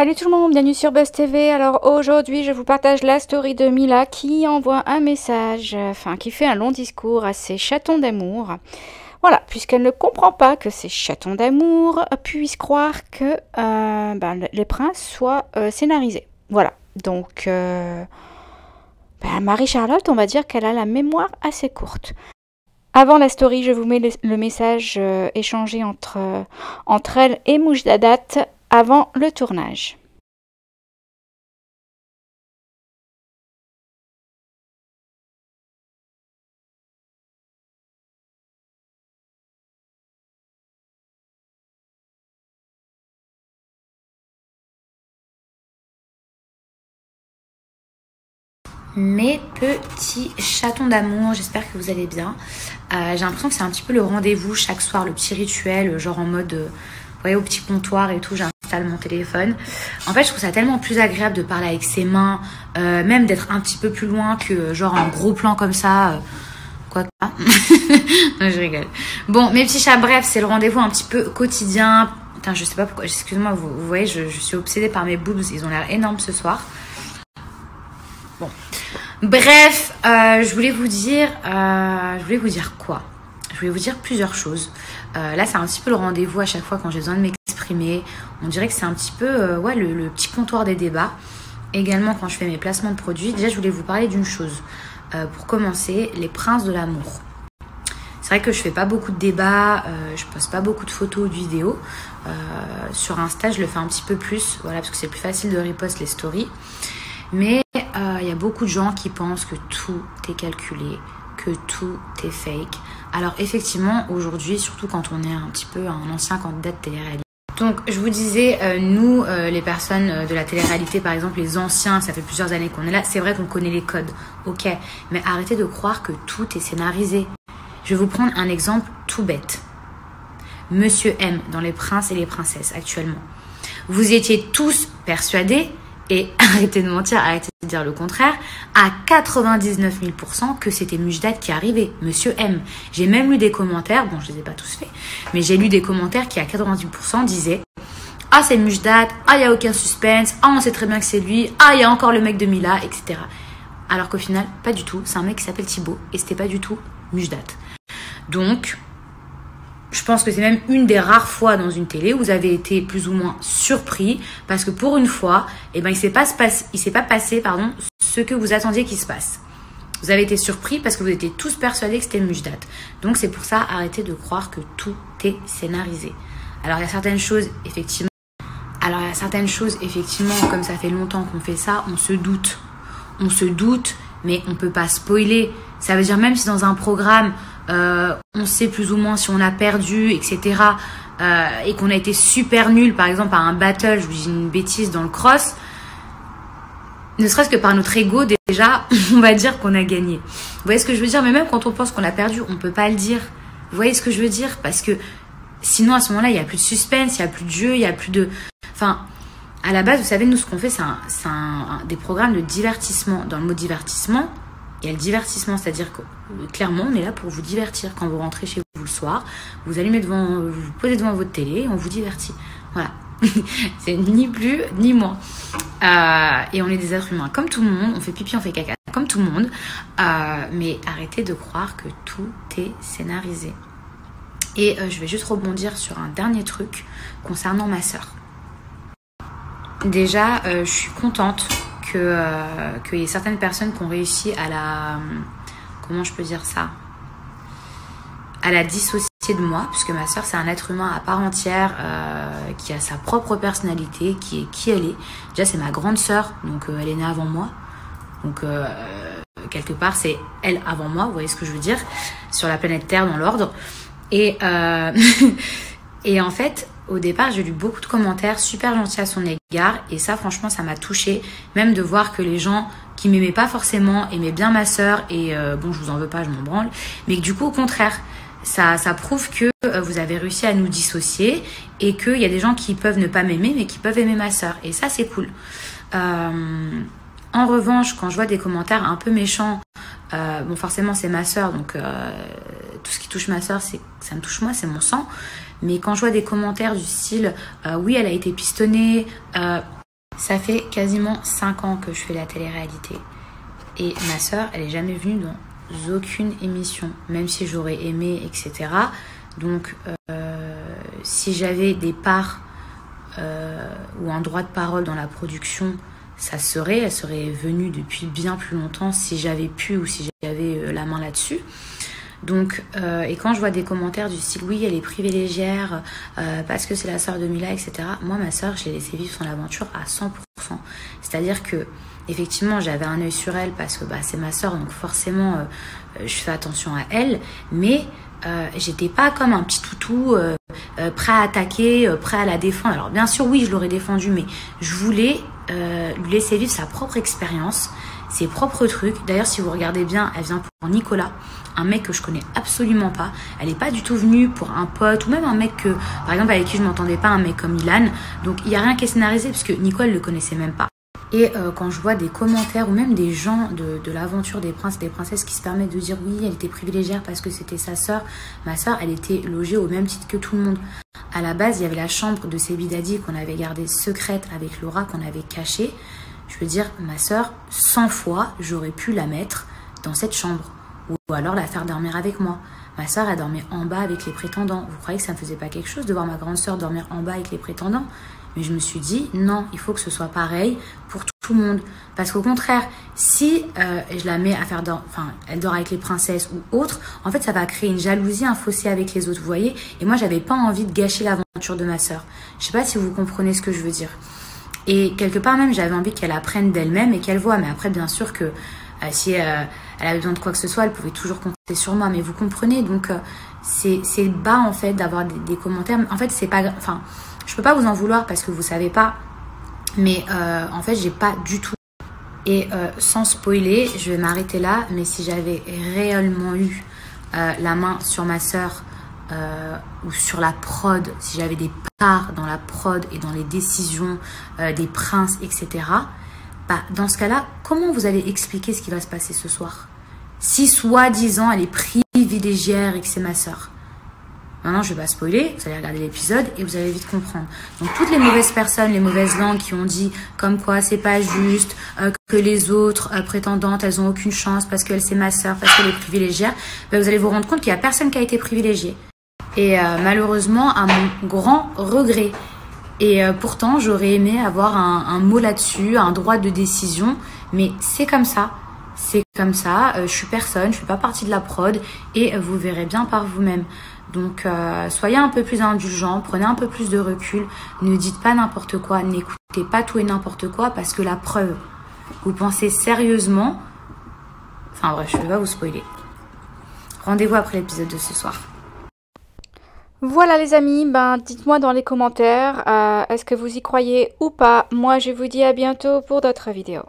Salut tout le monde, bienvenue sur Buzz TV. Alors aujourd'hui je vous partage la story de Mila qui envoie un message, qui fait un long discours à ses chatons d'amour. Voilà, puisqu'elle ne comprend pas que ces chatons d'amour puissent croire que les princes soient scénarisés. Voilà, donc Marie-Charlotte, on va dire qu'elle a la mémoire assez courte. Avant la story, je vous mets le message échangé entre elle et Moujdadat avant le tournage. Mes petits chatons d'amour, j'espère que vous allez bien. J'ai l'impression que c'est un petit peu le rendez-vous chaque soir, le petit rituel, genre en mode, vous voyez, au petit comptoir et tout, j'installe mon téléphone. En fait, je trouve ça tellement plus agréable de parler avec ses mains, même d'être un petit peu plus loin que genre un gros plan comme ça. Quoi que... Non, je rigole. Bon, mes petits chats, bref, c'est le rendez-vous un petit peu quotidien. Putain, je sais pas pourquoi, excusez-moi, vous voyez, je suis obsédée par mes boobs, ils ont l'air énormes ce soir. Bon. Bref, je voulais vous dire quoi? Je voulais vous dire plusieurs choses. Là, c'est un petit peu le rendez-vous à chaque fois quand j'ai besoin de m'exprimer. On dirait que c'est un petit peu le petit comptoir des débats. Également, quand je fais mes placements de produits, déjà, je voulais vous parler d'une chose. Pour commencer, les princes de l'amour. C'est vrai que je fais pas beaucoup de débats, je poste pas beaucoup de photos ou de vidéos. Sur Insta, je le fais un petit peu plus, voilà, parce que c'est plus facile de repost les stories. Mais il y a beaucoup de gens qui pensent que tout est calculé, que tout est fake. Alors effectivement, aujourd'hui, surtout quand on est un petit peu un ancien candidat de télé-réalité. Donc je vous disais, nous, les personnes de la télé-réalité, par exemple, les anciens, ça fait plusieurs années qu'on est là, c'est vrai qu'on connaît les codes, ok. Mais arrêtez de croire que tout est scénarisé. Je vais vous prendre un exemple tout bête. Monsieur M dans Les Princes et les Princesses actuellement. Vous étiez tous persuadés, et arrêtez de mentir, arrêtez de dire le contraire, à 99 000% que c'était Moujdadat qui arrivait, Monsieur M. J'ai même lu des commentaires, bon je les ai pas tous faits, mais j'ai lu des commentaires qui à 98% disaient « Ah c'est Moujdadat, ah il n'y a aucun suspense, ah on sait très bien que c'est lui, ah il y a encore le mec de Mila, etc. » Alors qu'au final, pas du tout, c'est un mec qui s'appelle Thibaut, et c'était pas du tout Moujdadat. Donc... je pense que c'est même une des rares fois dans une télé où vous avez été plus ou moins surpris parce que pour une fois, il ne s'est pas passé ce que vous attendiez qu'il se passe. Vous avez été surpris parce que vous étiez tous persuadés que c'était Moujdadat. Donc c'est pour ça, arrêtez de croire que tout est scénarisé. Alors il y a certaines choses, effectivement, comme ça fait longtemps qu'on fait ça, on se doute. On se doute, mais on ne peut pas spoiler. Ça veut dire même si dans un programme... on sait plus ou moins si on a perdu, etc. Et qu'on a été super nul, par exemple, à un battle, je vous dis une bêtise, dans le cross, ne serait-ce que par notre ego, déjà, on va dire qu'on a gagné. Vous voyez ce que je veux dire? Mais même quand on pense qu'on a perdu, on ne peut pas le dire. Vous voyez ce que je veux dire? Parce que sinon, à ce moment-là, il n'y a plus de suspense, il n'y a plus de jeu, il n'y a plus de... Enfin, à la base, vous savez, nous, ce qu'on fait, c'est des programmes de divertissement. Dans le mot divertissement, il y a le divertissement, c'est-à-dire que clairement, on est là pour vous divertir. Quand vous rentrez chez vous le soir, vous vous posez devant votre télé et on vous divertit. Voilà. C'est ni plus ni moins. Et on est des êtres humains comme tout le monde. On fait pipi, on fait caca comme tout le monde. Mais arrêtez de croire que tout est scénarisé. Et je vais juste rebondir sur un dernier truc concernant ma sœur. Déjà, je suis contente qu'il y ait certaines personnes qui ont réussi à la... comment je peux dire ça? À la dissocier de moi, puisque ma soeur c'est un être humain à part entière, qui a sa propre personnalité, qui est qui elle est. Déjà c'est ma grande sœur, donc elle est née avant moi. Donc quelque part c'est elle avant moi, vous voyez ce que je veux dire? Sur la planète Terre dans l'ordre. Et, et en fait... au départ, j'ai lu beaucoup de commentaires super gentils à son égard et ça, franchement, ça m'a touchée. Même de voir que les gens qui m'aimaient pas forcément aimaient bien ma sœur et bon, je vous en veux pas, je m'en branle. Mais que du coup, au contraire, ça prouve que vous avez réussi à nous dissocier et qu'il y a des gens qui peuvent ne pas m'aimer mais qui peuvent aimer ma sœur. Et ça, c'est cool. En revanche, quand je vois des commentaires un peu méchants, bon, forcément, c'est ma sœur, donc tout ce qui touche ma sœur, ça me touche moi, c'est mon sang. Mais quand je vois des commentaires du style oui, elle a été pistonnée, Ça fait quasiment 5 ans que je fais la télé-réalité. Et ma sœur, elle est jamais venue dans aucune émission, même si j'aurais aimé, etc. Donc, si j'avais des parts ou un droit de parole dans la production, elle serait venue depuis bien plus longtemps si j'avais pu ou si j'avais la main là-dessus. Donc, et quand je vois des commentaires du style oui, elle est privilégiée parce que c'est la sœur de Mila, etc. Moi, ma sœur, je l'ai laissée vivre son aventure à 100%. C'est-à-dire que effectivement, j'avais un œil sur elle parce que c'est ma sœur, donc forcément, je fais attention à elle. Mais j'étais pas comme un petit toutou prêt à attaquer, prêt à la défendre. Alors bien sûr, oui, je l'aurais défendue, mais je voulais lui laisser vivre sa propre expérience, ses propres trucs. D'ailleurs, si vous regardez bien, elle vient pour Nicolas, un mec que je connais absolument pas. Elle n'est pas du tout venue pour un pote ou même un mec que, par exemple, avec qui je m'entendais pas, un mec comme Ilan. Donc il n'y a rien qui est scénarisé puisque Nico, elle le connaissait même pas. Et quand je vois des commentaires ou même des gens de l'aventure des princes et des princesses qui se permettent de dire oui, elle était privilégiée parce que c'était sa sœur. Ma sœur, elle était logée au même titre que tout le monde. À la base, il y avait la chambre de Sebi Dadi qu'on avait gardée secrète avec Laura, qu'on avait cachée. Je veux dire, ma sœur, 100 fois, j'aurais pu la mettre dans cette chambre. Ou alors la faire dormir avec moi. Ma sœur, elle dormait en bas avec les prétendants. Vous croyez que ça ne me faisait pas quelque chose de voir ma grande sœur dormir en bas avec les prétendants? Mais je me suis dit, non, il faut que ce soit pareil pour tout le monde. Parce qu'au contraire, si je la mets à faire elle dort avec les princesses ou autres, en fait, ça va créer une jalousie, un fossé avec les autres, vous voyez. Et moi, j'avais pas envie de gâcher l'aventure de ma sœur. Je sais pas si vous comprenez ce que je veux dire. Et quelque part même, j'avais envie qu'elle apprenne d'elle-même et qu'elle voit. Mais après, bien sûr que si elle avait besoin de quoi que ce soit, elle pouvait toujours compter sur moi. Mais vous comprenez, donc c'est bas en fait d'avoir des commentaires. En fait, c'est pas... Enfin, je peux pas vous en vouloir parce que vous savez pas. Mais en fait, j'ai pas du tout. Et sans spoiler, je vais m'arrêter là. Mais si j'avais réellement eu la main sur ma sœur ou sur la prod, si j'avais des parts dans la prod et dans les décisions des princes, etc., dans ce cas-là, comment vous allez expliquer ce qui va se passer ce soir? Si soi-disant elle est privilégiée et que c'est ma sœur. Maintenant, je ne vais pas spoiler, vous allez regarder l'épisode et vous allez vite comprendre. Donc, toutes les mauvaises personnes, les mauvaises langues qui ont dit comme quoi c'est pas juste, que les autres prétendantes, elles ont aucune chance parce qu'elle c'est ma sœur, parce qu'elle est privilégiée, vous allez vous rendre compte qu'il n'y a personne qui a été privilégié. Et malheureusement, à mon grand regret. Et pourtant, j'aurais aimé avoir un mot là-dessus, un droit de décision. Mais c'est comme ça. C'est comme ça. Je suis personne, je ne fais pas partie de la prod. Et vous verrez bien par vous-même. Donc, soyez un peu plus indulgents, prenez un peu plus de recul. Ne dites pas n'importe quoi, n'écoutez pas tout et n'importe quoi. Parce que la preuve, vous pensez sérieusement... Enfin bref, je ne vais pas vous spoiler. Rendez-vous après l'épisode de ce soir. Voilà les amis, dites-moi dans les commentaires, est-ce que vous y croyez ou pas? Moi je vous dis à bientôt pour d'autres vidéos.